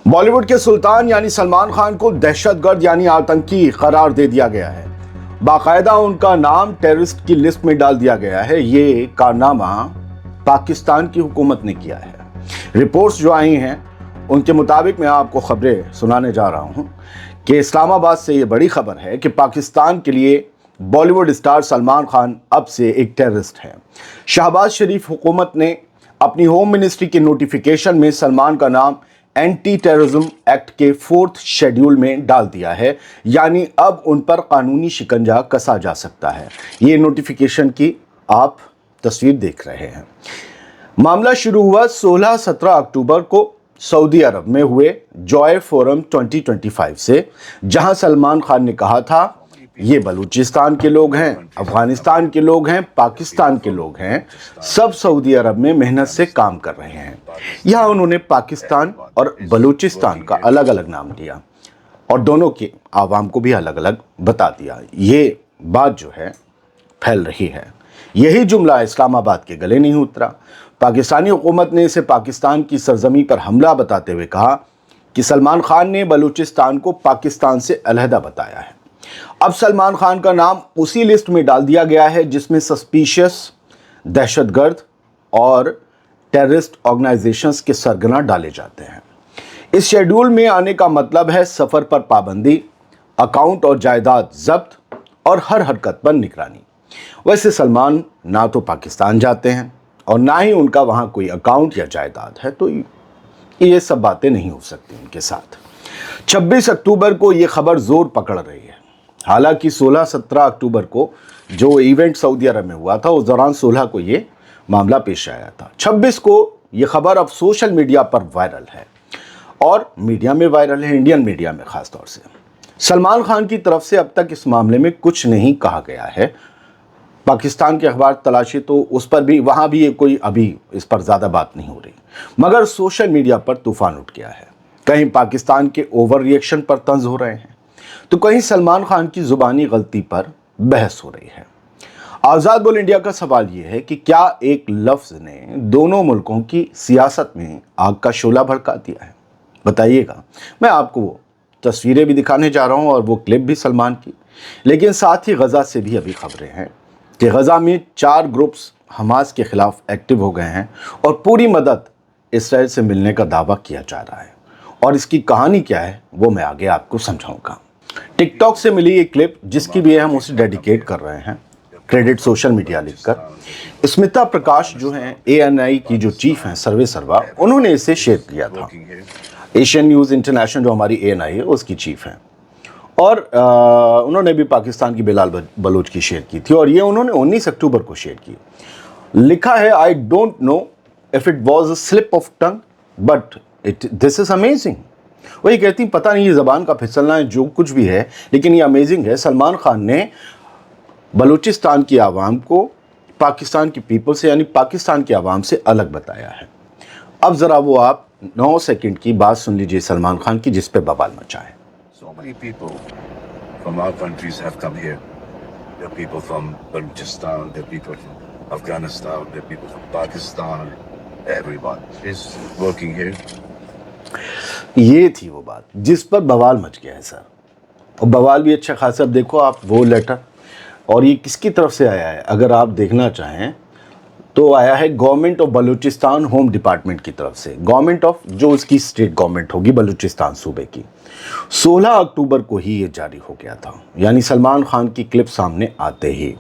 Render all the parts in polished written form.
बॉलीवुड के सुल्तान यानी सलमान खान को दहशतगर्द यानी आतंकी करार दे दिया गया है। बाकायदा उनका नाम टेररिस्ट की लिस्ट में डाल दिया गया है। ये कारनामा पाकिस्तान की हुकूमत ने किया है। रिपोर्ट्स जो आई हैं उनके मुताबिक मैं आपको खबरें सुनाने जा रहा हूं कि इस्लामाबाद से ये बड़ी खबर है कि पाकिस्तान के लिए बॉलीवुड स्टार सलमान खान अब से एक टेररिस्ट है। शहबाज शरीफ हुकूमत ने अपनी होम मिनिस्ट्री के नोटिफिकेशन में सलमान का नाम एंटी टेररिज्म एक्ट के 4th शेड्यूल में डाल दिया है, यानी अब उन पर कानूनी शिकंजा कसा जा सकता है। ये नोटिफिकेशन की आप तस्वीर देख रहे हैं। मामला शुरू हुआ 16-17 अक्टूबर को सऊदी अरब में हुए जॉय फोरम 2025 से, जहां सलमान खान ने कहा था ये बलूचिस्तान के लोग हैं, अफगानिस्तान के लोग हैं, पाकिस्तान के लोग हैं, सब सऊदी अरब में मेहनत से काम कर रहे हैं। यहाँ उन्होंने पाकिस्तान और बलूचिस्तान का अलग अलग नाम लिया और दोनों के आवाम को भी अलग अलग बता दिया। ये बात जो है फैल रही है। यही जुमला इस्लामाबाद के गले नहीं उतरा। पाकिस्तानी हुकूमत ने इसे पाकिस्तान की सरजमी पर हमला बताते हुए कहा कि सलमान खान ने बलूचिस्तान को पाकिस्तान से अलहदा बताया है। अब सलमान खान का नाम उसी लिस्ट में डाल दिया गया है जिसमें सस्पिशियस, दहशतगर्द और टेररिस्ट ऑर्गेनाइजेशंस के सरगना डाले जाते हैं। इस शेड्यूल में आने का मतलब है सफ़र पर पाबंदी, अकाउंट और जायदाद जब्त और हर हरकत पर निगरानी। वैसे सलमान ना तो पाकिस्तान जाते हैं और ना ही उनका वहाँ कोई अकाउंट या जायदाद है, तो ये सब बातें नहीं हो सकती उनके साथ। 26 अक्टूबर को ये खबर जोर पकड़ रही है। हालांकि 16-17 अक्टूबर को जो इवेंट सऊदी अरब में हुआ था उस दौरान 16 को ये मामला पेश आया था। 26 को ये खबर अब सोशल मीडिया पर वायरल है और मीडिया में वायरल है, इंडियन मीडिया में खास तौर से। सलमान खान की तरफ से अब तक इस मामले में कुछ नहीं कहा गया है। पाकिस्तान के अखबार तलाशी तो उस पर भी, वहाँ भी ये कोई अभी इस पर ज़्यादा बात नहीं हो रही, मगर सोशल मीडिया पर तूफान उठ गया है। कहीं पाकिस्तान के ओवर रिएक्शन पर तंज हो रहे हैं तो कहीं सलमान खान की जुबानी गलती पर बहस हो रही है। आज़ाद बोल इंडिया का सवाल यह है कि क्या एक लफ्ज़ ने दोनों मुल्कों की सियासत में आग का शोला भड़का दिया है? बताइएगा। मैं आपको वो तस्वीरें भी दिखाने जा रहा हूँ और वो क्लिप भी सलमान की, लेकिन साथ ही गज़ा से भी अभी खबरें हैं कि गज़ा में 4 ग्रुप्स हमास के ख़िलाफ़ एक्टिव हो गए हैं और पूरी मदद इसराइल से मिलने का दावा किया जा रहा है। और इसकी कहानी क्या है वो मैं आगे आपको समझाऊंगा। टिकटॉक से मिली ये क्लिप जिसकी भी हम उसे डेडिकेट कर रहे हैं, क्रेडिट सोशल मीडिया लिखकर। स्मिता प्रकाश जो हैं ANI की जो चीफ हैं, सर्वे सर्वा, उन्होंने इसे शेयर किया था। एशियन न्यूज़ इंटरनेशनल जो हमारी ANI है उसकी चीफ हैं और उन्होंने भी पाकिस्तान की बिलाल बलूच की शेयर की थी और ये उन्होंने 19 अक्टूबर को शेयर की। लिखा है, I don't know if it was a slip of tongue but this is amazing. वही कहती, पता नहीं ये ज़बान का फिसलना है जो कुछ भी है, लेकिन ये अमेजिंग है। सलमान खान ने बलूचिस्तान की आवाम को पाकिस्तान की पीपल से यानी पाकिस्तान की आवाम से अलग बताया है। अब ज़रा वो आप 9 सेकंड की बात सुन लीजिए सलमान खान की, जिस पे बवाल मचा है। So many people from our countries have come here. There are people from Balochistan, there are people from Afghanistan, there are people from Pakistan. Everyone is working here. ये थी वो बात जिस पर बवाल मच गया है सर, और बवाल भी अच्छा खासा। अब देखो आप वो लेटर, और ये किसकी तरफ से आया है अगर आप देखना चाहें तो आया है government of Balochistan home department की तरफ से, गवर्नमेंट ऑफ जो उसकी स्टेट गवर्नमेंट होगी बलूचिस्तान सूबे की। 16 अक्टूबर को ही ये जारी हो गया था, यानी सलमान खान की क्लिप सामने आते ही।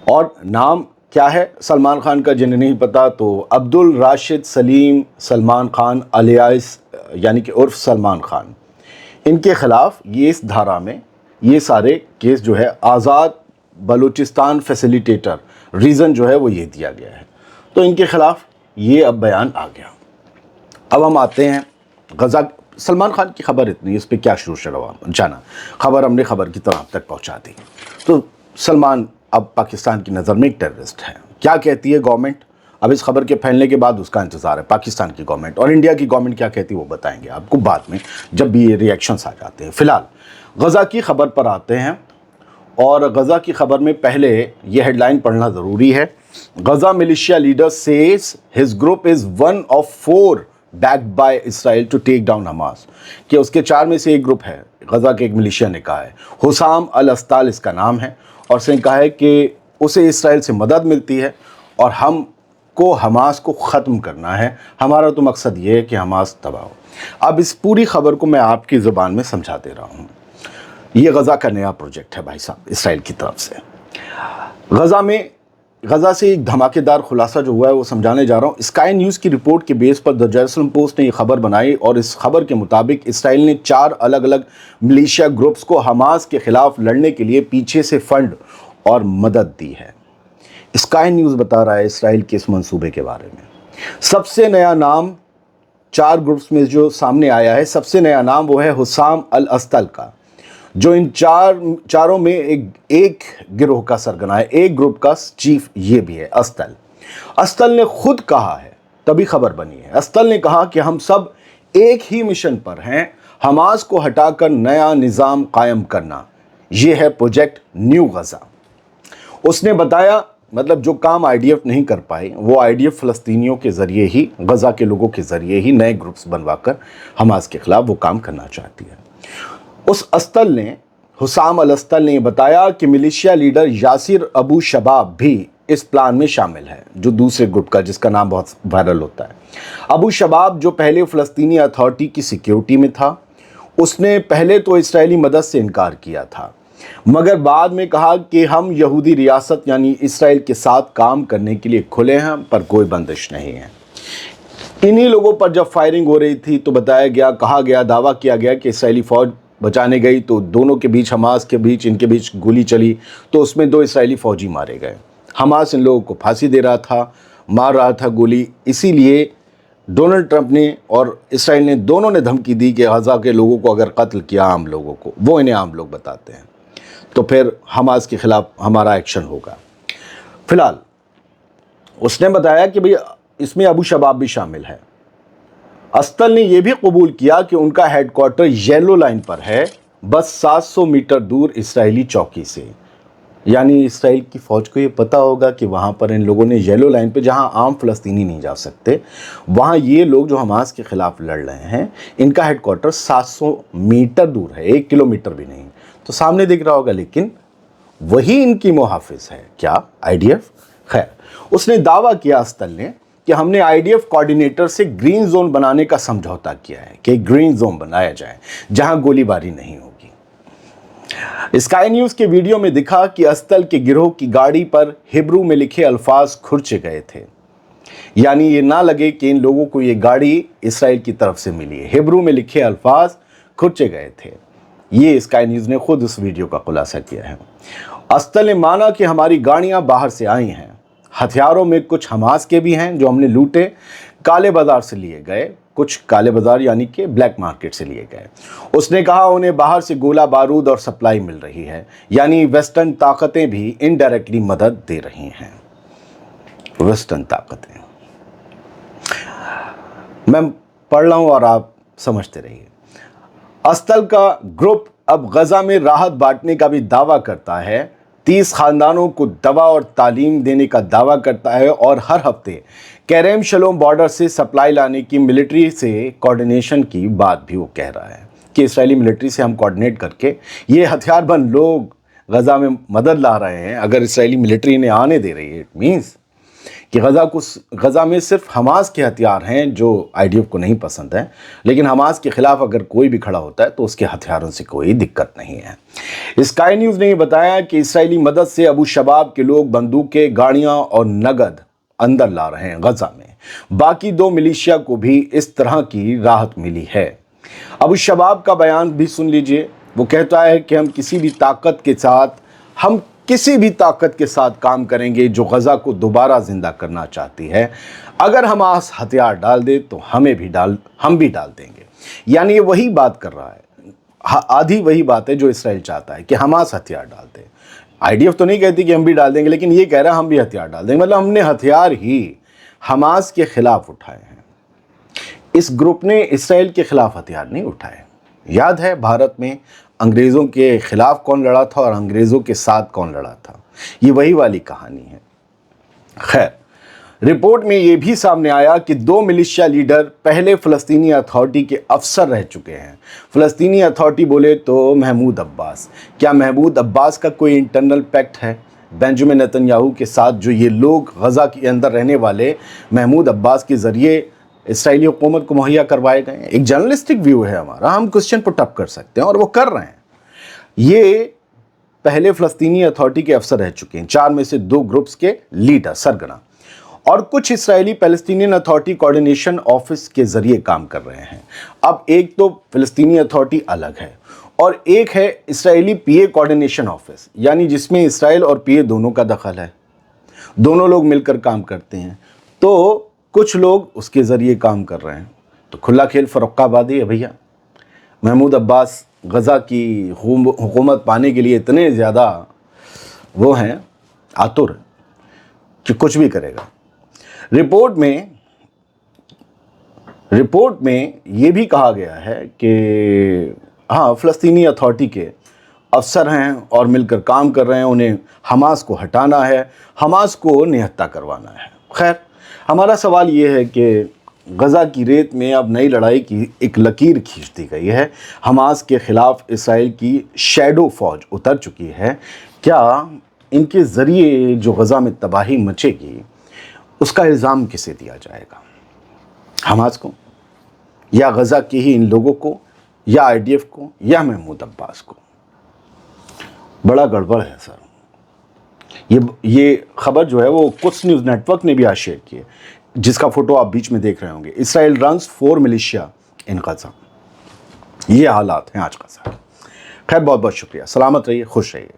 और नाम क्या है सलमान खान का, जिन्हें नहीं पता तो अब्दुल राशिद सलीम सलमान खान अलियास यानी कि उर्फ सलमान खान, इनके ख़िलाफ़ ये इस धारा में ये सारे केस जो है आज़ाद बलूचिस्तान फैसिलिटेटर रीज़न जो है वो ये दिया गया है। तो इनके ख़िलाफ़ ये अब बयान आ गया। अब हम आते हैं गज़ा। सलमान खान की खबर इतनी, इस पर क्या शुरू शरवा जाना, खबर हमने खबर की तरह आप तक पहुँचा दी। तो सलमान अब पाकिस्तान की नज़र में एक टेररिस्ट है। क्या कहती है गवर्नमेंट? अब इस खबर के फैलने के बाद उसका इंतज़ार है पाकिस्तान की गवर्नमेंट, और इंडिया की गवर्नमेंट क्या कहती है वो बताएंगे आपको बाद में जब भी ये रिएक्शंस आ जाते हैं। फ़िलहाल गज़ा की खबर पर आते हैं और गज़ा की खबर में पहले ये हेडलाइन पढ़ना ज़रूरी है। Gaza militia leader says his group is one of 4 backed by Israel to take down Hamas, کہ اس کے 4 میں سے ایک گروپ ہے, غزہ کے ایک ملیشیا نے کہا ہے, حسام الاسطال اس کا نام ہے, اور اس نے کہا ہے کہ اسے اسرائیل سے مدد ملتی ہے اور ہم کو حماس کو ختم کرنا ہے, ہمارا تو مقصد یہ ہے کہ حماس تباہ ہو. اب اس پوری خبر کو میں آپ کی زبان میں سمجھا دے رہا ہوں. یہ غزہ کا نیا پروجیکٹ ہے بھائی صاحب اسرائیل کی طرف سے. غزہ سے ایک دھماکے دار خلاصہ جو ہوا ہے وہ سمجھانے جا رہا ہوں. اسکائی نیوز کی رپورٹ کے بیس پر دی جیروسلم پوسٹ نے یہ خبر بنائی, اور اس خبر کے مطابق اسرائیل نے 4 الگ الگ ملیشیا گروپس کو حماس کے خلاف لڑنے کے لیے پیچھے سے فنڈ اور مدد دی ہے. اسکائی نیوز بتا رہا ہے اسرائیل کے اس منصوبے کے بارے میں. سب سے نیا نام 4 گروپس میں جو سامنے آیا ہے, سب سے نیا نام وہ ہے حسام الاسطل کا, جو ان چاروں میں ایک گروہ کا سرگنا ہے, ایک گروپ کا چیف یہ بھی ہے اسطل. اسطل نے خود کہا ہے, تبھی خبر بنی ہے, اسطل نے کہا کہ ہم سب ایک ہی مشن پر ہیں, حماس کو ہٹا کر نیا نظام قائم کرنا. یہ ہے پروجیکٹ نیو غزہ. اس نے بتایا مطلب جو کام IDF نہیں کر پائی وہ IDF فلسطینیوں کے ذریعے ہی, غزہ کے لوگوں کے ذریعے ہی نئے گروپس بنوا کر حماس کے خلاف وہ کام کرنا چاہتی ہے. اس اسطل نے, حسام الاسطل نے بتایا کہ ملیشیا لیڈر یاسر ابو شباب بھی اس پلان میں شامل ہے, جو دوسرے گروپ کا جس کا نام بہت وائرل ہوتا ہے. ابو شباب جو پہلے فلسطینی اتھارٹی کی سیکیورٹی میں تھا, اس نے پہلے تو اسرائیلی مدد سے انکار کیا تھا, مگر بعد میں کہا کہ ہم یہودی ریاست یعنی اسرائیل کے ساتھ کام کرنے کے لیے کھلے ہیں, پر کوئی بندش نہیں ہے. انہی لوگوں پر جب فائرنگ ہو رہی تھی تو بتایا گیا, کہا گیا, دعویٰ کیا گیا کہ اسرائیلی فوج بچانے گئی تو دونوں کے بیچ, حماس کے بیچ, ان کے بیچ گولی چلی تو اس میں 2 اسرائیلی فوجی مارے گئے. حماس ان لوگوں کو پھانسی دے رہا تھا, مار رہا تھا گولی, اسی لیے ڈونلڈ ٹرمپ نے اور اسرائیل نے دونوں نے دھمکی دی کہ غزہ کے لوگوں کو اگر قتل کیا عام لوگوں کو, وہ انہیں عام لوگ بتاتے ہیں, تو پھر حماس کے خلاف ہمارا ایکشن ہوگا. فی الحال اس نے بتایا کہ بھئی اس میں ابو شباب بھی شامل ہے. اسطل نے یہ بھی قبول کیا کہ ان کا ہیڈ کوارٹر یلو لائن پر ہے, بس 700 میٹر دور اسرائیلی چوکی سے. یعنی اسرائیل کی فوج کو یہ پتہ ہوگا کہ وہاں پر ان لوگوں نے یلو لائن پہ, جہاں عام فلسطینی نہیں جا سکتے, وہاں یہ لوگ جو حماس کے خلاف لڑ رہے ہیں ان کا ہیڈ کوارٹر 700 میٹر دور ہے, 1 کلومیٹر بھی نہیں. تو سامنے دکھ رہا ہوگا, لیکن وہی ان کی محافظ ہے. کیا IDF؟ خیر, اس نے دعویٰ کیا اسطل نے کہ ہم نے IDF کوارڈینیٹر سے گرین زون بنانے کا سمجھوتا کیا ہے, کہ گرین زون بنایا جائے جہاں گولی باری نہیں ہوگی. اسکائی نیوز کے ویڈیو میں دکھا کہ اسطل کے گروہ کی گاڑی پر ہبرو میں لکھے الفاظ کھرچے گئے تھے, یعنی یہ نہ لگے کہ ان لوگوں کو یہ گاڑی اسرائیل کی طرف سے ملی ہے. ہبرو میں لکھے الفاظ کھرچے گئے تھے. یہ اسکائی نیوز نے خود اس ویڈیو کا خلاصہ کیا ہے. اسطل نے مانا کہ ہماری گاڑیاں باہر سے آئی ہیں, ہتھیاروں میں کچھ حماس کے بھی ہیں جو ہم نے لوٹے, کالے بازار سے لیے گئے, کچھ کالے بازار یعنی کہ بلیک مارکیٹ سے لیے گئے. اس نے کہا انہیں باہر سے گولہ بارود اور سپلائی مل رہی ہے, یعنی ویسٹرن طاقتیں بھی انڈائریکٹلی مدد دے رہی ہیں. ویسٹرن طاقتیں میں پڑھ رہا ہوں اور آپ سمجھتے رہیے. اسطل کا گروپ اب غزہ میں راحت بانٹنے کا بھی دعویٰ کرتا ہے, 30 خاندانوں کو دوا اور تعلیم دینے کا دعویٰ کرتا ہے, اور ہر ہفتے کیریم شلوم بارڈر سے سپلائی لانے کی ملٹری سے کوارڈینیشن کی بات بھی وہ کہہ رہا ہے کہ اسرائیلی ملٹری سے ہم کوارڈینیٹ کر کے یہ ہتھیار بند لوگ غزہ میں مدد لا رہے ہیں. اگر اسرائیلی ملٹری انہیں آنے دے رہی ہے, اٹ مینس کہ غزہ میں صرف حماس کے ہتھیار ہیں جو IDF کو نہیں پسند ہیں, لیکن حماس کے خلاف اگر کوئی بھی کھڑا ہوتا ہے تو اس کے ہتھیاروں سے کوئی دقت نہیں ہے. اسکائی نیوز نے یہ بتایا کہ اسرائیلی مدد سے ابو شباب کے لوگ بندوقیں, گاڑیاں اور نگد اندر لا رہے ہیں غزہ میں. باقی 2 ملیشیا کو بھی اس طرح کی راحت ملی ہے. ابو شباب کا بیان بھی سن لیجئے. وہ کہتا ہے کہ ہم کسی بھی طاقت کے ساتھ کام کریں گے جو غزہ کو دوبارہ زندہ کرنا چاہتی ہے. اگر حماس ہتھیار ڈال دے تو ہم بھی ڈال دیں گے. یعنی یہ وہی بات کر رہا ہے, آدھی وہی بات ہے جو اسرائیل چاہتا ہے کہ حماس ہتھیار ڈال دے. IDF تو نہیں کہتی کہ ہم بھی ڈال دیں گے, لیکن یہ کہہ رہا ہے ہم بھی ہتھیار ڈال دیں گے. مطلب ہم نے ہتھیار ہی حماس کے خلاف اٹھائے ہیں. اس گروپ نے اسرائیل کے خلاف ہتھیار نہیں اٹھائے. یاد ہے بھارت میں انگریزوں کے خلاف کون لڑا تھا اور انگریزوں کے ساتھ کون لڑا تھا, یہ وہی والی کہانی ہے. خیر, रिपोर्ट में ये भी सामने आया कि 2 मिलिशिया लीडर पहले फ़लस्तीनी अथॉरिटी के अफसर रह चुके हैं। फ़लस्तीनी अथॉरिटी बोले तो महमूद अब्बास। क्या महमूद अब्बास का कोई इंटरनल पैक्ट है बेंजामिन नेतन्याहू के साथ, जो ये लोग गज़ा के अंदर रहने वाले महमूद अब्बास के ज़रिए इसराइली हुकूमत को मुहैया करवाए गए हैं? एक जर्नलिस्टिक व्यू है हमारा, हम क्वेश्चन पुट अप कर सकते हैं और वो कर रहे हैं। ये पहले फ़लस्तीनी अथॉरिटी के अफसर रह चुके हैं, 4 में से 2 ग्रुप्स के लीडर सरगना, और कुछ Israeli Palestinian authority coordination office के ज़रिए काम कर रहे हैं। अब एक तो फ़लस्तीनी अथॉरिटी अलग है और एक है इसराइली पीए कोऑर्डिनेशन ऑफिस, यानी जिसमें इसराइल और पीए दोनों का दखल है, दोनों लोग मिलकर काम करते हैं। तो कुछ लोग उसके ज़रिए काम कर रहे हैं, तो खुला खेल फ़र्रुखाबादी है भैया। महमूद अब्बास गज़ा की हुकूमत पाने के लिए इतने ज़्यादा वो हैं, आतुर, कि कुछ भी करेगा। रिपोर्ट में ये भी कहा गया है कि हाँ, फ़लस्तीनी अथॉरिटी के अफसर हैं और मिलकर काम कर रहे हैं, उन्हें हमास को हटाना है, हमास को निहत्था करवाना है। खैर, हमारा सवाल ये है कि गज़ा की रेत में अब नई लड़ाई की एक लकीर खींच दी गई है। हमास के ख़िलाफ़ इसराइल की शैडो फ़ौज उतर चुकी है। क्या इनके ज़रिए जो गज़ा में तबाही मचेगी उसका इल्ज़ाम किसे दिया जाएगा? हमास को, या गज़ा के ही इन लोगों को, या आईडीएफ को, या महमूद अब्बास को? बड़ा गड़बड़ है सर। ये खबर जो है वो कुछ न्यूज़ नेटवर्क ने भी आज शेयर की है, जिसका फोटो आप बीच में देख रहे होंगे। इसराइल रन्स 4 मिलिशिया इन गज़ा। ये हालात हैं आज का सर। खैर, बहुत बहुत शुक्रिया। सलामत रहिए, खुश रहिए।